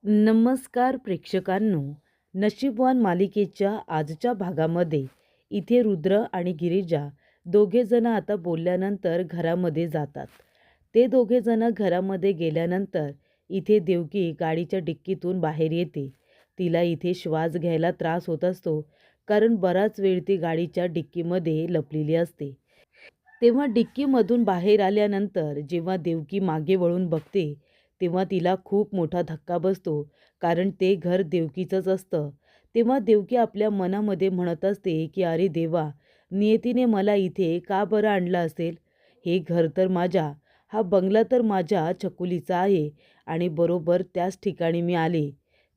नमस्कार प्रेक्षकांनो. नशीबवान मालिकेच्या आजच्या भागामध्ये इथे रुद्र आणि गिरिजा दोघेजण आता बोलल्यानंतर घरामध्ये जातात. ते दोघेजण घरामध्ये गेल्यानंतर इथे देवकी गाडीच्या डिक्कीतून बाहेर येते. तिला इथे श्वास घ्यायला त्रास होत असतो, कारण बराच वेळ ती गाडीच्या डिक्कीमध्ये लपलेली असते. तेव्हा डिक्कीमधून बाहेर आल्यानंतर जेव्हा देवकी मागे वळून बघते, तेव्हा तिला खूप मोठा धक्का बसतो, कारण ते घर देवकीचंच असतं. तेव्हा देवकी आपल्या मनामध्ये म्हणत असते की अरे देवा, नियतीने मला इथे का बरं आणलं असेल? हे घर तर माझ्या, हा बंगला तर माझ्या छकुलीचा आहे आणि बरोबर त्याच ठिकाणी मी आले.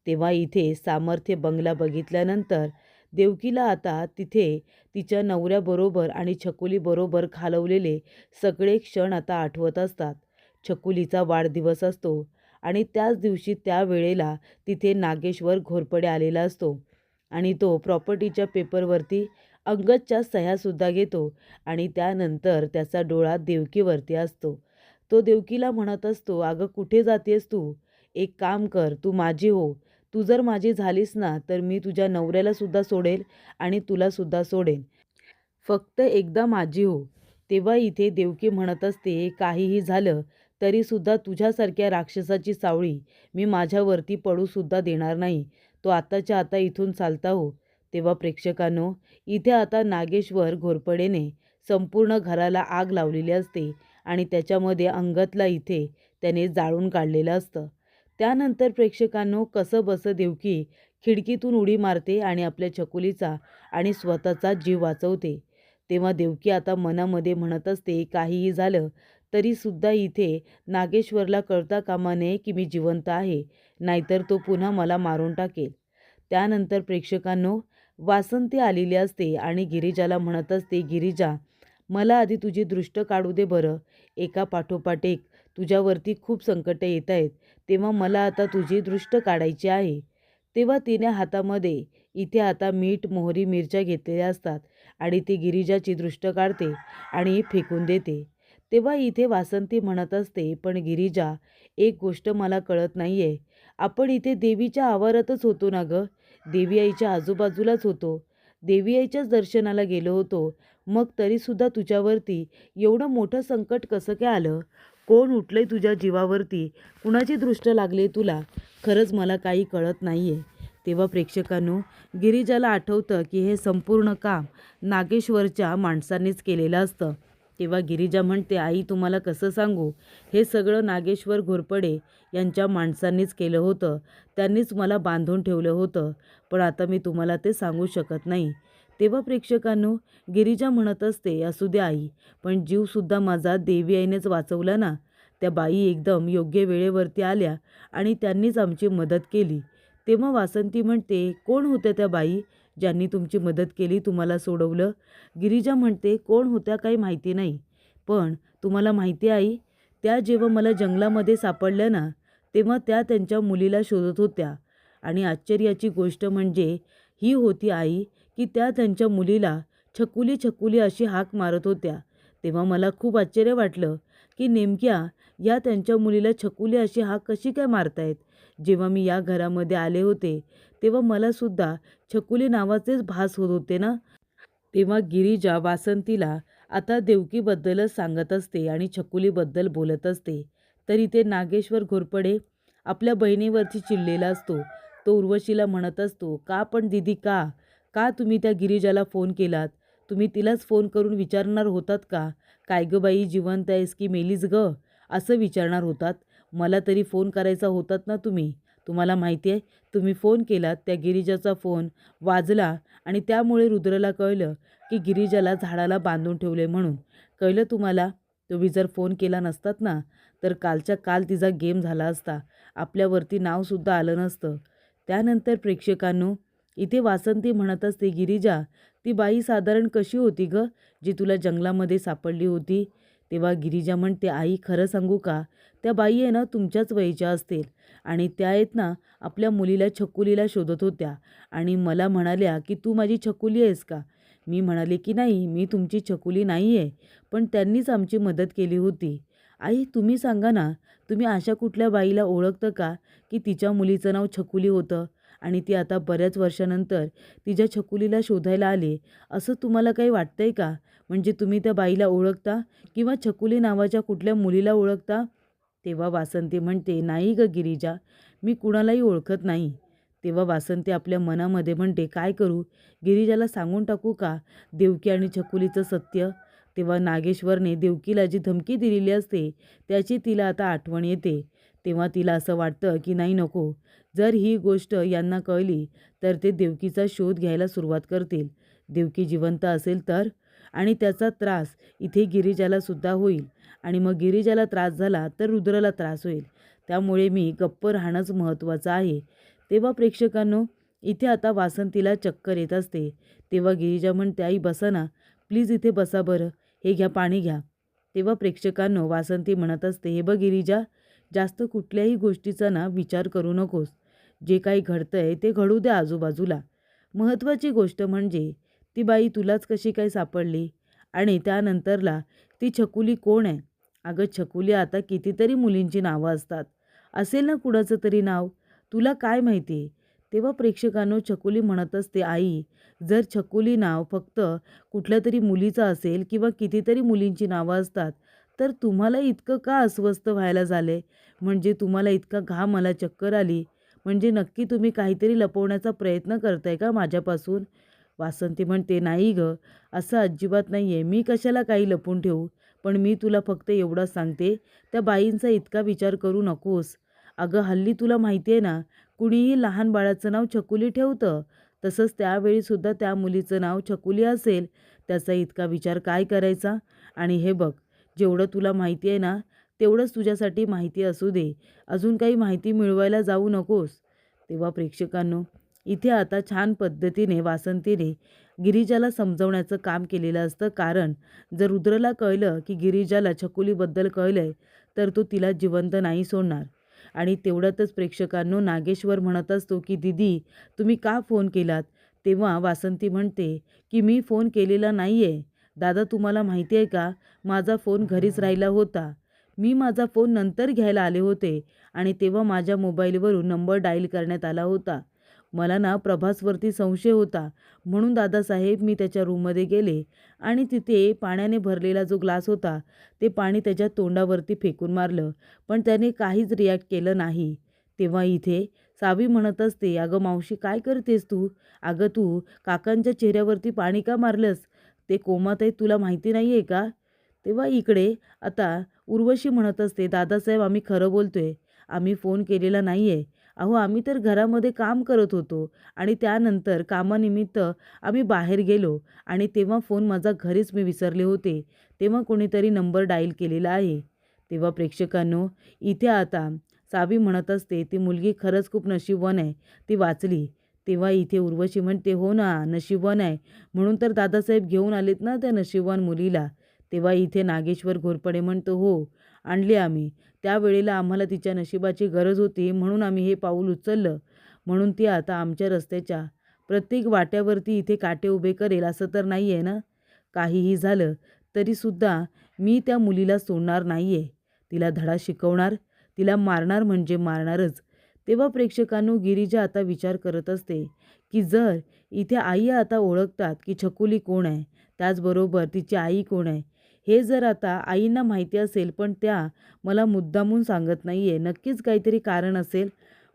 तेव्हा इथे सामर्थ्य बंगला बघितल्यानंतर देवकीला आता तिथे तिच्या नवऱ्याबरोबर आणि छकुलीबरोबर घालवलेले सगळे क्षण आता आठवत असतात. छकुलीचा वाढदिवस असतो आणि त्याच दिवशी त्या वेळेला तिथे नागेश्वर घोरपडे आलेला असतो आणि तो प्रॉपर्टीच्या पेपरवरती अंगदच्या सह्यासुद्धा घेतो आणि त्यानंतर त्याचा डोळा देवकीवरती असतो. तो देवकीला म्हणत असतो, अगं कुठे जातेस तू? एक काम कर, तू माझी हो. तू जर माझी झालीस ना, तर मी तुझ्या नवऱ्यालासुद्धा सोडेल आणि तुलासुद्धा सोडेन. फक्त एकदा माझी हो. तेव्हा इथे देवकी म्हणत असते, काहीही झालं तरीसुद्धा तुझ्यासारख्या राक्षसाची सावळी मी माझ्यावरती पडूसुद्धा देणार नाही. तो आताच्या आता इथून चालता हो. तेव्हा प्रेक्षकांनो, इथे आता नागेश्वर घोरपडेने संपूर्ण घराला आग लावलेली असते आणि त्याच्यामध्ये अंगदला इथे त्याने जाळून काढलेलं असतं. त्यानंतर प्रेक्षकांनो, कसंबसं देवकी खिडकीतून उडी मारते आणि आपल्या छकुलीचा आणि स्वतःचा जीव वाचवते. तेव्हा देवकी आता मनामध्ये म्हणत असते, काहीही झालं तरीसुद्धा इथे नागेश्वरला कळता कामा नये की मी जिवंत आहे, नाहीतर तो पुन्हा मला मारून टाकेल. त्यानंतर प्रेक्षकांनो, वासंती आलेली असते आणि गिरिजाला म्हणत असते, गिरिजा, मला आधी तुझी दृष्ट काढू दे बरं. एका पाठोपाठ एक तुझ्यावरती खूप संकटे येत आहेत, तेव्हा मला आता तुझी दृष्ट काढायची आहे. तेव्हा तिने हातामध्ये इथे आता मीठ, मोहरी, मिरच्या घेतलेल्या असतात आणि ती गिरिजाची दृष्ट काढते आणि फेकून देते. तेव्हा इथे वासंती म्हणत असते, पण गिरिजा, एक गोष्ट मला कळत नाही आहे. आपण इथे देवीच्या आवारातच होतो ना गं? देवी आईच्या आजूबाजूलाच होतो. देवी आईच्याच दर्शनाला गेलो होतो. मग तरीसुद्धा तुझ्यावरती एवढं मोठं संकट कसं काय आलं? कोण उठलंय तुझ्या जीवावरती? कुणाची दृष्ट लागली तुला? खरंच मला काही कळत नाही आहे. तेव्हा प्रेक्षकांनो, गिरिजाला आठवतं की हे संपूर्ण काम नागेश्वरच्या माणसांनीच केलेलं असतं. तेव्हा गिरिजा म्हणते, आई तुम्हाला कसं सांगू? हे सगळं नागेश्वर घोरपडे यांच्या माणसांनीच केलं होतं. त्यांनीच मला बांधून ठेवलं होतं. पण आता मी तुम्हाला ते सांगू शकत नाही. तेव्हा प्रेक्षकांनो, गिरिजा म्हणत असते, असू द्या आई, पण जीवसुद्धा माझा देवी आईनेच वाचवला ना. त्या बाई एकदम योग्य वेळेवरती आल्या आणि त्यांनीच आमची मदत केली. तेव्हा वासंती म्हणते, कोण होत्या त्या बाई ज्यांनी तुमची मदत केली, तुम्हाला सोडवलं? गिरिजा म्हणते, कोण होत्या काही माहिती नाही, पण तुम्हाला माहिती आहे आई, त्या जेव्हा मला जंगलामध्ये सापडल्या ना, तेव्हा त्या त्यांच्या मुलीला शोधत होत्या. आणि आश्चर्याची गोष्ट म्हणजे ही होती आई, की त्या त्यांच्या मुलीला छकुली छकुली अशी हाक मारत होत्या. तेव्हा मला खूप आश्चर्य वाटलं की नेमक्या या त्यांच्या मुलीला छकुली अशी हाक कशी काय मारतायत. जेव्हा मी या घरामध्ये आले होते तेव्हा मलासुद्धा छकुली नावाचेच भास होत होते ना. तेव्हा गिरिजा वासंतीला आता देवकीबद्दलच सांगत असते आणि छकुलीबद्दल बोलत असते. तर इथे नागेश्वर घोरपडे आपल्या बहिणीवरती चिडलेला असतो. तो उर्वशीला म्हणत असतो, का पण दीदी, का का तुम्ही त्या गिरिजाला फोन केलात? तुम्ही तिलाच फोन करून विचारणार होतात का, काय गं बाई, जिवंत आहेस की मेलीस गं? असं विचारणार होतात. मला तरी फोन करायचा होतात ना तुम्ही. तुम्हाला माहिती आहे, तुम्ही फोन केलात, त्या गिरिजाचा फोन वाजला आणि त्यामुळे रुद्रला कळलं की गिरिजाला झाडाला बांधून ठेवले म्हणून. कळलं तुम्हाला? तुम्ही जर फोन केला नसतात ना, तर कालच्या काल तिचा गेम झाला असता. आपल्यावरती नावसुद्धा आलं नसतं. त्यानंतर प्रेक्षकांनो, इथे वासंती म्हणत असते, गिरिजा, ती बाई साधारण कशी होती गं, जी तुला जंगलामध्ये सापडली होती? तेव्हा गिरिजा म्हणते, आई खरं सांगू का, त्या बाई आहे ना तुमच्याच वयाच्या असतील आणि त्या आहेत ना आपल्या मुलीला छकुलीला शोधत होत्या आणि मला म्हणाल्या की तू माझी छकुली आहेस का? मी म्हणाले की नाही, मी तुमची छकुली नाही आहे, पण त्यांनीच आमची मदत केली होती. आई तुम्ही सांगा ना, तुम्ही अशा कुठल्या बाईला ओळखतं का की तिच्या मुलीचं नाव छकुली होतं आणि ती आता बऱ्याच वर्षानंतर तिच्या छकुलीला शोधायला आले, असं तुम्हाला काही वाटतंय का? म्हणजे तुम्ही त्या बाईला ओळखता किंवा छकुली नावाच्या कुठल्या मुलीला ओळखता? तेव्हा वासंती म्हणते, नाही ग गिरिजा, मी कुणालाही ओळखत नाही. तेव्हा वासंती आपल्या मनामध्ये म्हणते, काय करू? गिरिजाला सांगून टाकू का देवकी आणि छकुलीचं सत्य? तेव्हा नागेश्वरने देवकीला जी धमकी दिलेली असते त्याची तिला आता आठवण येते. तेव्हा तिला असं वाटतं की नाही नको, जर ही गोष्ट यांना कळली तर ते देवकीचा शोध घ्यायला सुरुवात करतील. देवकी जिवंत असेल तर, आणि त्याचा त्रास इथे गिरिजाला सुद्धा होईल आणि मग गिरिजाला त्रास झाला तर रुद्राला त्रास होईल. त्यामुळे मी गप्प राहणंच महत्त्वाचं आहे. तेव्हा प्रेक्षकांनो, इथे आता वासंतीला चक्कर येत असते. तेव्हा गिरिजा म्हणते, आई बसा ना, प्लीज इथे बसा बरं, हे घ्या पाणी घ्या. तेव्हा प्रेक्षकांनो, वासंती म्हणत असते, हे बघ गिरिजा, जास्त कुठल्याही गोष्टीचा ना विचार करू नकोस. जे काही घडतंय ते घडू द्या आजूबाजूला. महत्त्वाची गोष्ट म्हणजे ती बाई तुलाच कशी काय सापडली आणि त्यानंतरला ती छकुली कोण आहे? अगं छकुली आता कितीतरी मुलींची नावं असतात. असेल ना कुणाचं तरी नाव, तुला काय माहिती? तेव्हा प्रेक्षकांनो, छकुली म्हणत असते, आई जर छकुली नाव फक्त कुठल्या तरी मुलीचं असेल किंवा कितीतरी मुलींची नावं असतात, तर तुम्हाला इतकं का अस्वस्थ व्हायला झाले? म्हणजे तुम्हाला इतका घाम आला, चक्कर आली, म्हणजे नक्की तुम्ही काहीतरी लपवण्याचा प्रयत्न करताय का माझ्यापासून? वासंती म्हणते, नाही गं, असं अजिबात नाही आहे. मी कशाला काही लपून ठेवू? पण मी तुला फक्त एवढंच सांगते, त्या बाईंचा इतका विचार करू नकोस. अगं हल्ली तुला माहिती आहे ना, कुणीही लहान बाळाचं नाव छकुली ठेवतं. तसंच त्यावेळीसुद्धा त्या मुलीचं नाव छकुली असेल. त्याचा इतका विचार काय करायचा? आणि हे बघ, जेवढं तुला माहिती आहे ना, तेवढंच तुझ्यासाठी माहिती असू दे. अजून काही माहिती मिळवायला जाऊ नकोस. तेव्हा प्रेक्षकांनो, इथे आता छान पद्धतीने वासंतीने गिरिजाला समजवण्याचं काम केलेलं असतं. कारण जर रुद्रला कळलं की गिरिजाला छकुलीबद्दल कळलंय, तर तो तिला जिवंत नाही सोडणार. आणि तेवढ्यातच प्रेक्षकांनो, नागेश्वर म्हणत असतो की दीदी तुम्ही का फोन केलात? तेव्हा वासंती म्हणते की मी फोन केलेला नाही आहे. दादा तुम्हाला माहिती आहे का, माझा फोन घरीच राहिला होता. मी माझा फोन नंतर घ्यायला आले होते आणि तेव्हा माझ्या मोबाईलवरून नंबर डायल करण्यात आला होता. मला ना प्रभासवरती संशय होता, म्हणून दादासाहेब मी त्याच्या रूममध्ये गेले आणि तिथे पाण्याने भरलेला जो ग्लास होता ते पाणी त्याच्या तोंडावरती फेकून मारलं, पण त्याने काहीच रिॲक्ट केलं नाही. तेव्हा इथे सावी म्हणत असते, अगं मावशी काय करतेस तू? अगं तू काकांच्या चेहऱ्यावरती पाणी का मारलंस? ते कोमात आहेत, तुला माहिती नाही आहे का? तेव्हा इकडे आता उर्वशी म्हणत असते, दादासाहेब आम्ही खरं बोलतोय, आम्ही फोन केलेला नाही आहे. अहो आम्ही तर घरामध्ये काम करत होतो आणि त्यानंतर कामानिमित्त आम्ही बाहेर गेलो आणि तेव्हा फोन माझा घरीच मी विसरले होते. तेव्हा कोणीतरी नंबर डायल केलेला आहे. तेव्हा प्रेक्षकांनो, इथे आता सावी म्हणत असते, ती मुलगी खरंच खूप नशीबवान आहे, ती वाचली. तेव्हा इथे उर्वशी म्हणते, हो ना नशीबवान आहे, म्हणून तर दादासाहेब घेऊन आलेत ना त्या नशीबवान मुलीला. तेव्हा इथे नागेश्वर घोरपडे म्हणतो, हो आणली आम्ही. त्यावेळेला आम्हाला तिच्या नशिबाची गरज होती म्हणून आम्ही हे पाऊल उचललं. म्हणून ती आता आमच्या रस्त्याच्या प्रत्येक वाट्यावरती इथे काटे उभे करेल असं तर नाही आहे ना? काहीही झालं तरीसुद्धा मी त्या मुलीला सोडणार नाही आहे. तिला धडा शिकवणार, तिला मारणार म्हणजे मारणारच. तेव्हा प्रेक्षकांनो, गिरिजा आता विचार करत असते की जर इथे आई आता ओळखतात की छकुली कोण आहे, त्याचबरोबर तिची आई कोण आहे, हे जर आता आईंना माहिती असेल पण त्या मला मुद्दामून सांगत नाही आहे, नक्कीच काहीतरी कारण असेल,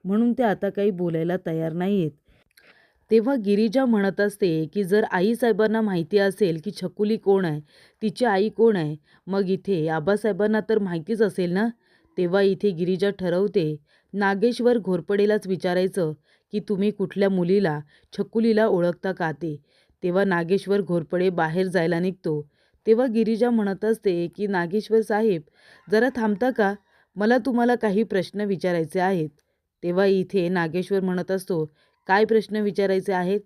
म्हणून ते आता काही बोलायला तयार नाही आहेत. तेव्हा गिरिजा म्हणत असते की जर आईसाहेबांना माहिती असेल की छकुली कोण आहे, तिची आई कोण आहे, मग इथे आबासाहेबांना तर माहितीच असेल ना? तेव्हा इथे गिरिजा ठरवते नागेश्वर घोरपडेलाच विचारायचं की तुम्ही कुठल्या मुलीला छकुलीला ओळखता का ते. तेव्हा नागेश्वर घोरपडे बाहेर जायला निघतो. तेव्हा गिरिजा म्हणत असते की नागेश्वर साहेब जरा थांबता का, मला तुम्हाला काही प्रश्न विचारायचे आहेत. तेव्हा इथे नागेश्वर म्हणत असतो, काय प्रश्न विचारायचे आहेत?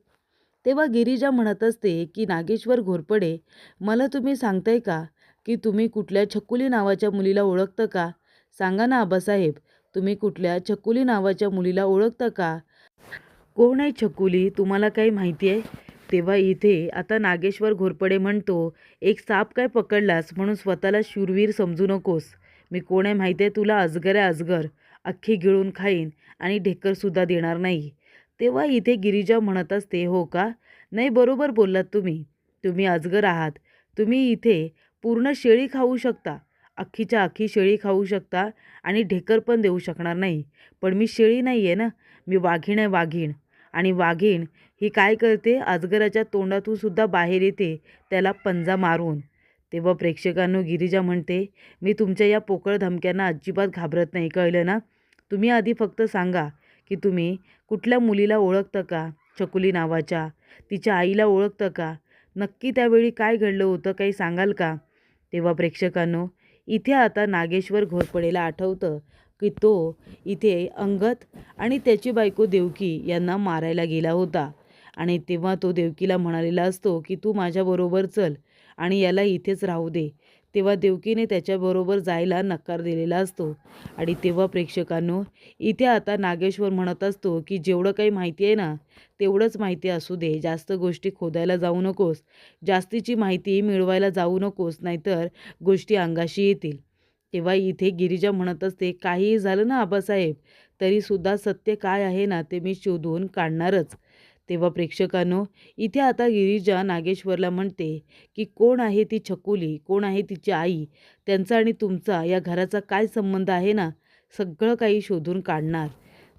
तेव्हा गिरिजा म्हणत असते की नागेश्वर घोरपडे, मला तुम्ही सांगताय का की तुम्ही कुठल्या छकुली नावाच्या मुलीला ओळखता का? सांगा ना आबासाहेब, तुम्ही कुठल्या छकुली नावाच्या मुलीला ओळखता का? कोण आहे छकुली, तुम्हाला काही माहिती आहे? तेव्हा इथे आता नागेश्वर घोरपडे म्हणतो, एक साप काय पकडलास म्हणून स्वतःला शूरवीर समजू नकोस. मी कोण आहे माहिती आहे तुला? अजगर आहे अजगर. अख्खी गिळून खाईन आणि ढेकरसुद्धा देणार नाही. तेव्हा इथे गिरिजा म्हणत असते, हो का? नाही, बरोबर बोललात तुम्ही. तुम्ही अजगर आहात. तुम्ही इथे पूर्ण शेळी खाऊ शकता. अख्खीच्या अख्खी शेळी खाऊ शकता आणि ढेकर पण देऊ शकणार नाही. पण मी शेळी नाही आहे ना, मी वाघीण आहे, वाघीण. आणि वाघीण ही काय करते? अजगराच्या तोंडातून सुद्धा बाहेर येते, त्याला पंजा मारून. तेव्हा प्रेक्षकांनो, गिरिजा म्हणते, मी तुमच्या या पोकळ धमक्यांना अजिबात घाबरत नाही, कळलं ना? तुम्ही आधी फक्त सांगा की तुम्ही कुठल्या मुलीला ओळखता का? छकुली नावाच्या. तिच्या आईला ओळखतं का? नक्की त्यावेळी काय घडलं होतं, काही सांगाल का? तेव्हा प्रेक्षकांनो, इथे आता नागेश्वर घोरपडेला आठवतं की तो इथे अंगद आणि त्याची बायको देवकी यांना मारायला गेला होता. आणि तेव्हा तो देवकीला म्हणालेला असतो की तू माझ्याबरोबर चल आणि याला इथेच राहू दे. तेव्हा देवकीने त्याच्याबरोबर जायला नकार दिलेला असतो. आणि तेव्हा प्रेक्षकांनो, इथे आता नागेश्वर म्हणत असतो की जेवढं काही माहिती आहे ना, तेवढंच माहिती असू दे. जास्त गोष्टी खोदायला जाऊ नकोस. जास्तीची माहिती मिळवायला जाऊ नकोस, नाहीतर गोष्टी अंगाशी येतील. तेव्हा इथे गिरिजा म्हणत असते, काहीही झालं ना आबासाहेब, तरीसुद्धा सत्य काय आहे ना ते मी शोधून काढणारच. तेव्हा प्रेक्षकांनो, इथे आता गिरिजा नागेश्वरला म्हणते की कोण आहे ती छकुली, कोण आहे तिची आई, त्यांचा आणि तुमचा या घराचा काय संबंध आहे ना, सगळं काही शोधून काढणार.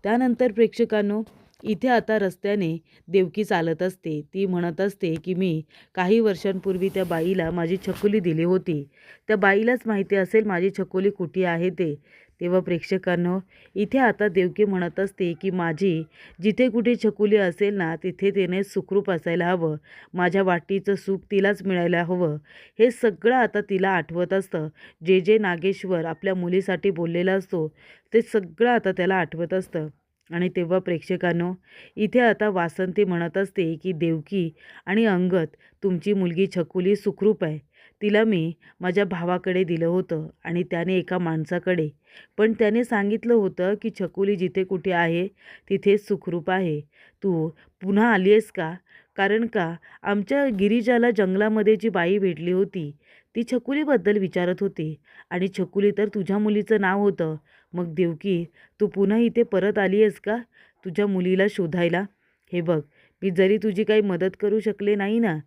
त्यानंतर प्रेक्षकांनो, इथे आता रस्त्याने देवकी चालत असते. ती म्हणत असते की मी काही वर्षांपूर्वी त्या बाईला माझी छकुली दिली होती. त्या बाईलाच माहिती असेल माझी छकुली कुठे आहे ते. तेव्हा प्रेक्षकांनो, इथे आता देवकी म्हणत असते की माझी जिथे कुठे छकुली असेल ना, तिथे तिने सुखरूप असायला हवं. माझ्या वाटीचं सुख तिलाच मिळायला हवं. हे सगळं आता तिला आठवत असतं. जे जे नागेश्वर आपल्या मुलीसाठी बोललेला असतो, ते सगळं आता त्याला आठवत असतं. आणि तेव्हा प्रेक्षकांनो, इथे आता वासंती म्हणत असते की देवकी आणि अंगद, तुमची मुलगी छकुली सुखरूप आहे. तिला मी माझ्या भावाकडे दिलं होतं आणि त्याने एका माणसाकडे. पण त्याने सांगितलं होतं की छकुली जिथे कुठे आहे तिथे सुखरूप आहे. तू पुन्हा आली आहेस का? कारण का आमच्या गिरिजाला जंगलामध्ये जी बाई भेटली होती ती छकुलीबद्दल विचारत होती आणि छकुली तर तुझ्या मुलीचं नाव होतं. मग देवकी, तू पुन्हा इथे परत आली आहेस का तुझ्या मुलीला शोधायला? हे बघ, मी जरी तुझी काही मदत करू शकले नाही ना,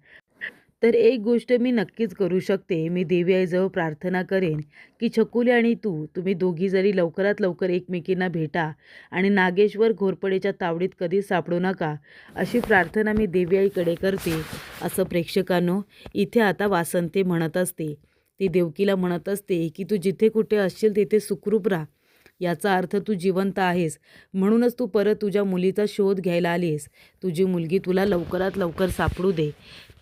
तर एक गोष्ट मी नक्कीच करू शकते. मी देवी आईजवळ प्रार्थना करेन की छकुली आणि तुम्ही दोघी जरी लवकरात लवकर एकमेकींना भेटा आणि नागेश्वर घोरपडेच्या तावडीत कधीच सापडू नका, अशी प्रार्थना मी देवी आईकडे करते. असं प्रेक्षकांनो, इथे आता वासंती म्हणत असते. ती देवकीला म्हणत असते की तू जिथे कुठे असशील तिथे सुखरूप राहा. याचा अर्थ तू जिवंत आहेस, म्हणूनच तू परत तुझ्या मुलीचा शोध घ्यायला आलीस. तुझी मुलगी तुला लवकरात लवकर सापडू दे.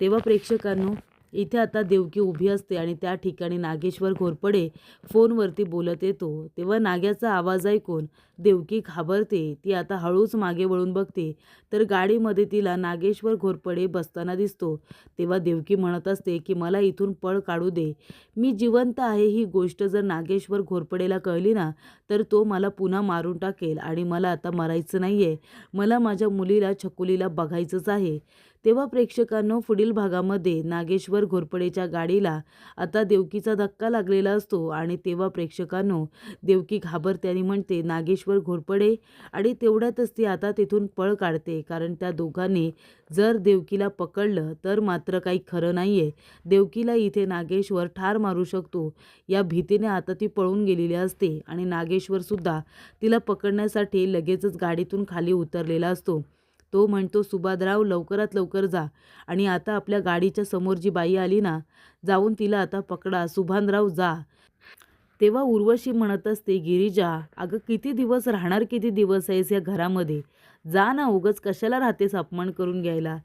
तेव्हा प्रेक्षकांनो, इथे आता देवकी उभी असते आणि त्या ठिकाणी नागेश्वर घोरपडे फोनवरती बोलत येतो. तेव्हा नाग्याचा आवाज ऐकून देवकी घाबरते. ती आता हळूच मागे वळून बघते तर गाडीमध्ये तिला नागेश्वर घोरपडे बसताना दिसतो. तेव्हा देवकी म्हणत असते की मला इथून पळ काढू दे. मी जिवंत आहे ही गोष्ट जर नागेश्वर घोरपडेला कळली ना, तर तो मला पुन्हा मारून टाकेल आणि मला आता मरायचं नाही आहे. मला माझ्या मुलीला छकुलीला बघायचंच आहे. तेव्हा प्रेक्षकांनो, पुढील भागामध्ये नागेश्वर घोरपडेच्या गाडीला आता देवकीचा धक्का लागलेला असतो आणि तेव्हा प्रेक्षकांनो, देवकी घाबरते आणि म्हणते नागेश्वर घोरपडे, आणि तेवढ्यातच ती आता तिथून पळ काढते. कारण त्या दोघांनी जर देवकीला पकडलं तर मात्र काही खरं नाही आहे. देवकीला इथे नागेश्वर ठार मारू शकतो, या भीतीने आता ती पळून गेलेली असते आणि नागेश्वरसुद्धा तिला पकडण्यासाठी लगेचच गाडीतून खाली उतरलेला असतो. तो म्हणतो, सुभाद्राव लवकरात लवकर जा आणि आता आपल्या गाडीच्या समोर जी बाई आली ना, जाऊन तिला आता पकडा. सुभानराव जा. तेव्हा उर्वशी म्हणत असते, गिरिजा अगं किती दिवस राहणार, किती दिवस आहेस या घरामध्ये? जा ना, उगाच कशाला राहतेस अपमान करून घ्यायला.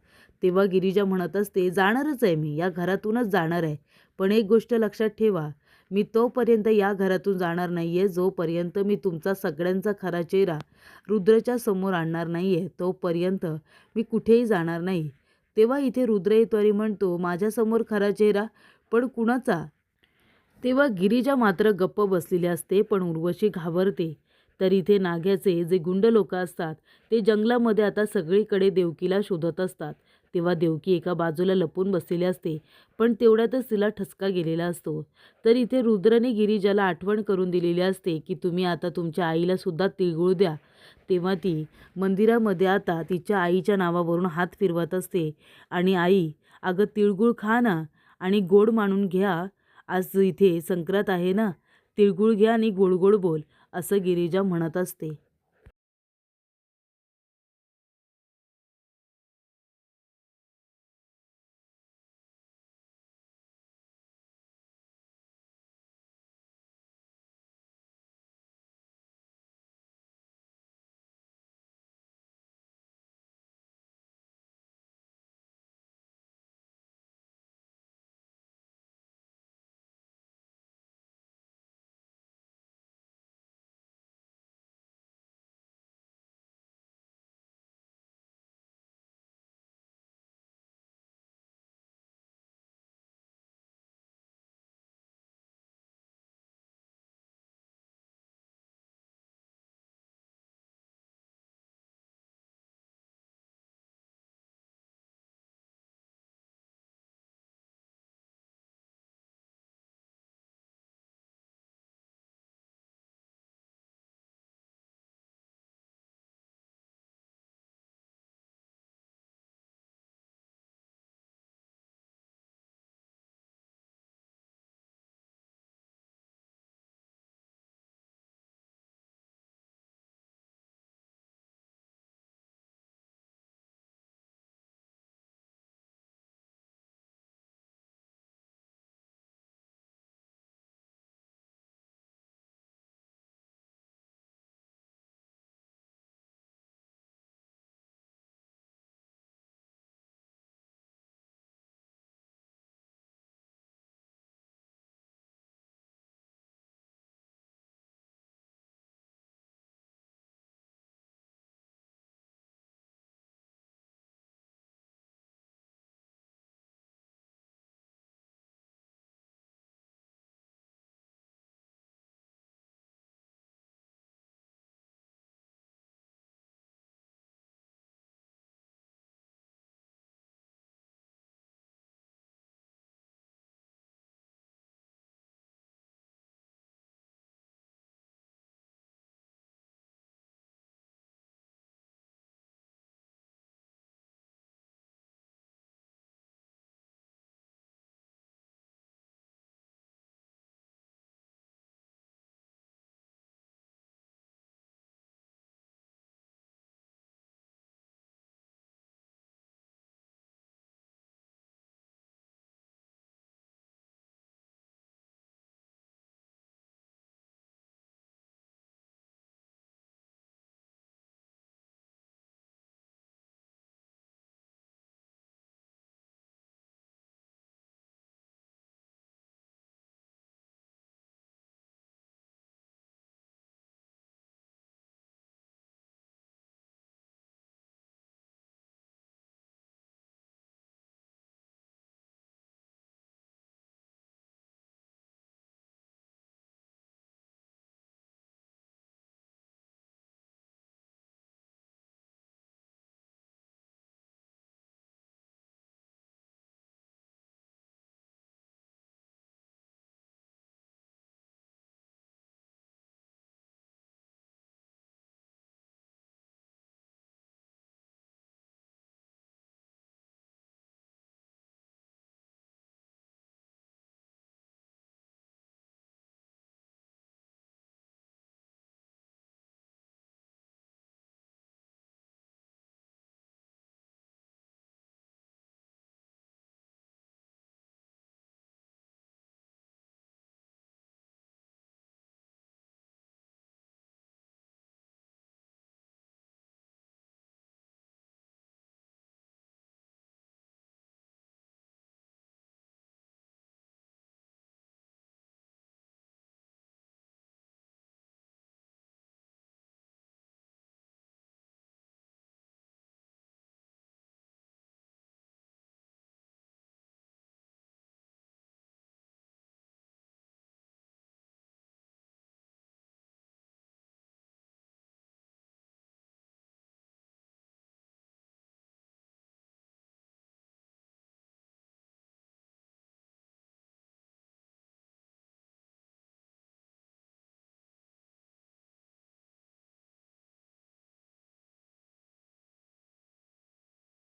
तेव्हा गिरिजा म्हणत असते, जाणारच आहे मी, या घरातूनच जाणार आहे. पण एक गोष्ट लक्षात ठेवा, मी तोपर्यंत या घरातून जाणार नाही आहे जोपर्यंत मी तुमचा सगळ्यांचा खरा चेहरा रुद्रच्या समोर आणणार नाही आहे. तोपर्यंत मी कुठेही जाणार नाही. तेव्हा इथे रुद्र येतो आणि म्हणतो, माझ्यासमोर खरा चेहरा? पण कुणाचा? तेव्हा गिरिजा मात्र गप्प बसलेली असते, पण उर्वशी घाबरते. तर इथे नाग्याचे जे गुंड लोक असतात ते जंगलामध्ये आता सगळीकडे देवकीला शोधत असतात. तेव्हा देवकी एका बाजूला लपून बसलेली असते, पण तेवढ्यातच तिला ठसका गेलेला असतो. तर इथे रुद्रने गिरिजाला आठवण करून दिलेली असते की तुम्ही आता तुमच्या आईला सुद्धा तिळगुळ द्या. तेव्हा ती मंदिरामध्ये आता तिच्या आईच्या नावावरून हात फिरवत असते आणि आई, अगं तिळगुळ खा ना आणि गोड मानून घ्या. आज इथे संक्रांत आहे ना, तिळगुळ घ्या आणि गोड गोड बोल, असं गिरिजा म्हणत असते.